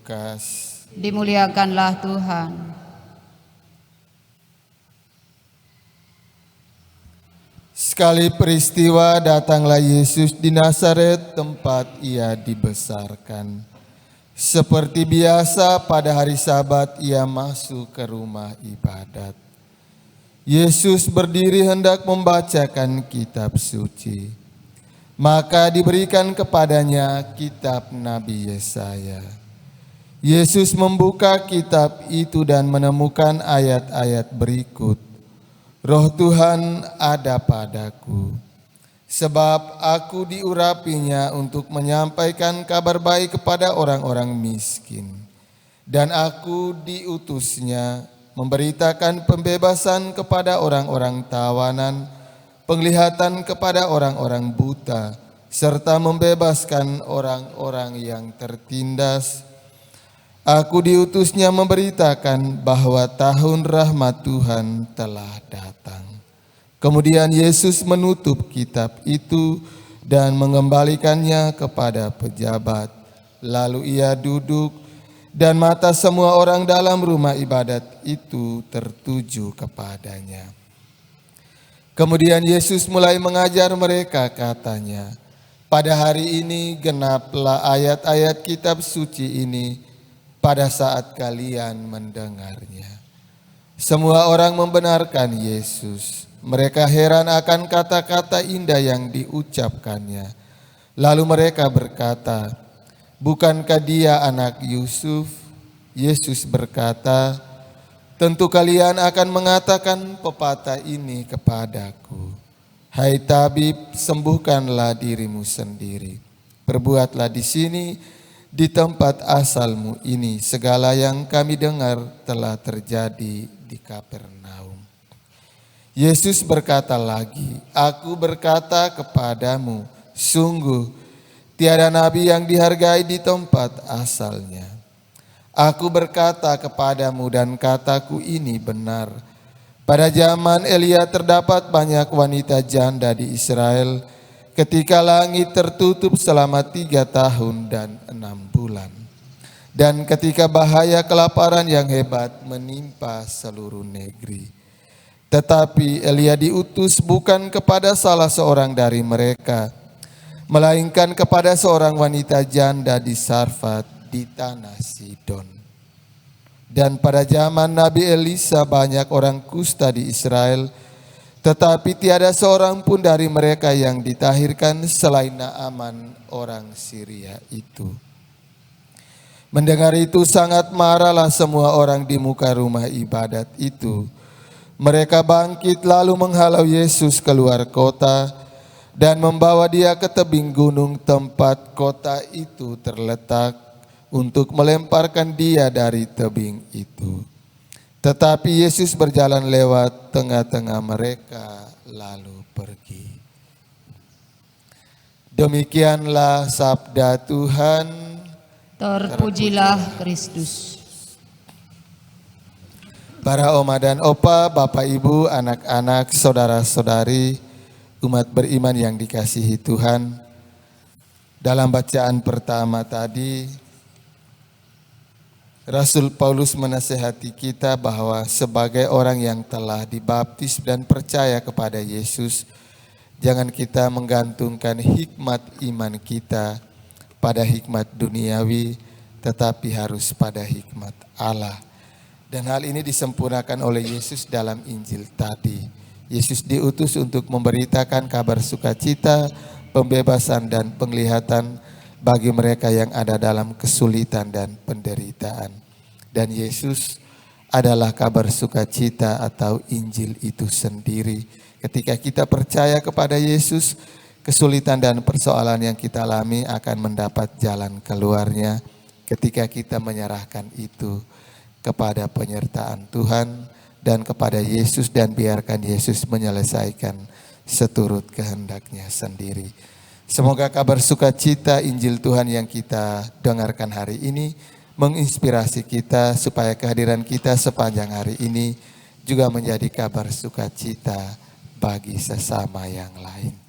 Lukas. Dimuliakanlah Tuhan. Sekali peristiwa datanglah Yesus di Nazaret tempat ia dibesarkan. Seperti biasa pada hari Sabat ia masuk ke rumah ibadat. Yesus berdiri hendak membacakan kitab suci. Maka diberikan kepadanya kitab Nabi Yesaya. Yesus membuka kitab itu dan menemukan ayat-ayat berikut. Roh Tuhan ada padaku, sebab aku diurapinya untuk menyampaikan kabar baik kepada orang-orang miskin. Dan aku diutusnya memberitakan pembebasan kepada orang-orang tawanan, penglihatan kepada orang-orang buta, serta membebaskan orang-orang yang tertindas. Aku diutusnya memberitakan bahwa tahun rahmat Tuhan telah datang. Kemudian Yesus menutup kitab itu dan mengembalikannya kepada pejabat. Lalu ia duduk dan mata semua orang dalam rumah ibadat itu tertuju kepadanya. Kemudian Yesus mulai mengajar mereka, katanya, pada hari ini genaplah ayat-ayat kitab suci ini pada saat kalian mendengarnya. Semua orang membenarkan Yesus. Mereka heran akan kata-kata indah yang diucapkannya. Lalu mereka berkata, bukankah dia anak Yusuf? Yesus berkata, tentu kalian akan mengatakan pepatah ini kepadaku. Hai tabib, sembuhkanlah dirimu sendiri. Perbuatlah di sini, di tempat asalmu ini, segala yang kami dengar telah terjadi di Kapernaum. Yesus berkata lagi, aku berkata kepadamu, sungguh tiada nabi yang dihargai di tempat asalnya. Aku berkata kepadamu dan kataku ini benar. Pada zaman Elia terdapat banyak wanita janda di Israel ketika langit tertutup selama 3 tahun dan 6 bulan. Dan ketika bahaya kelaparan yang hebat menimpa seluruh negeri. Tetapi Elia diutus bukan kepada salah seorang dari mereka, melainkan kepada seorang wanita janda di Sarfat di tanah Sidon. Dan pada zaman Nabi Elisa banyak orang kusta di Israel, tetapi tiada seorang pun dari mereka yang ditahirkan selain Naaman orang Syria itu. Mendengar itu sangat marahlah semua orang di muka rumah ibadat itu. Mereka bangkit lalu menghalau Yesus keluar kota dan membawa dia ke tebing gunung tempat kota itu terletak untuk melemparkan dia dari tebing itu. Tetapi Yesus berjalan lewat tengah-tengah mereka lalu pergi. Demikianlah sabda Tuhan. Terpujilah Kristus. Para oma dan opa, bapak ibu, anak-anak, saudara-saudari, umat beriman yang dikasihi Tuhan. Dalam bacaan pertama tadi, Rasul Paulus menasihati kita bahwa sebagai orang yang telah dibaptis dan percaya kepada Yesus, jangan kita menggantungkan hikmat iman kita pada hikmat duniawi, tetapi harus pada hikmat Allah. Dan hal ini disempurnakan oleh Yesus dalam Injil tadi. Yesus diutus untuk memberitakan kabar sukacita, pembebasan dan penglihatan bagi mereka yang ada dalam kesulitan dan penderitaan. Dan Yesus adalah kabar sukacita atau Injil itu sendiri. Ketika kita percaya kepada Yesus, kesulitan dan persoalan yang kita alami akan mendapat jalan keluarnya ketika kita menyerahkan itu kepada penyertaan Tuhan dan kepada Yesus dan biarkan Yesus menyelesaikan seturut kehendaknya sendiri. Semoga kabar sukacita Injil Tuhan yang kita dengarkan hari ini menginspirasi kita supaya kehadiran kita sepanjang hari ini juga menjadi kabar sukacita bagi sesama yang lain.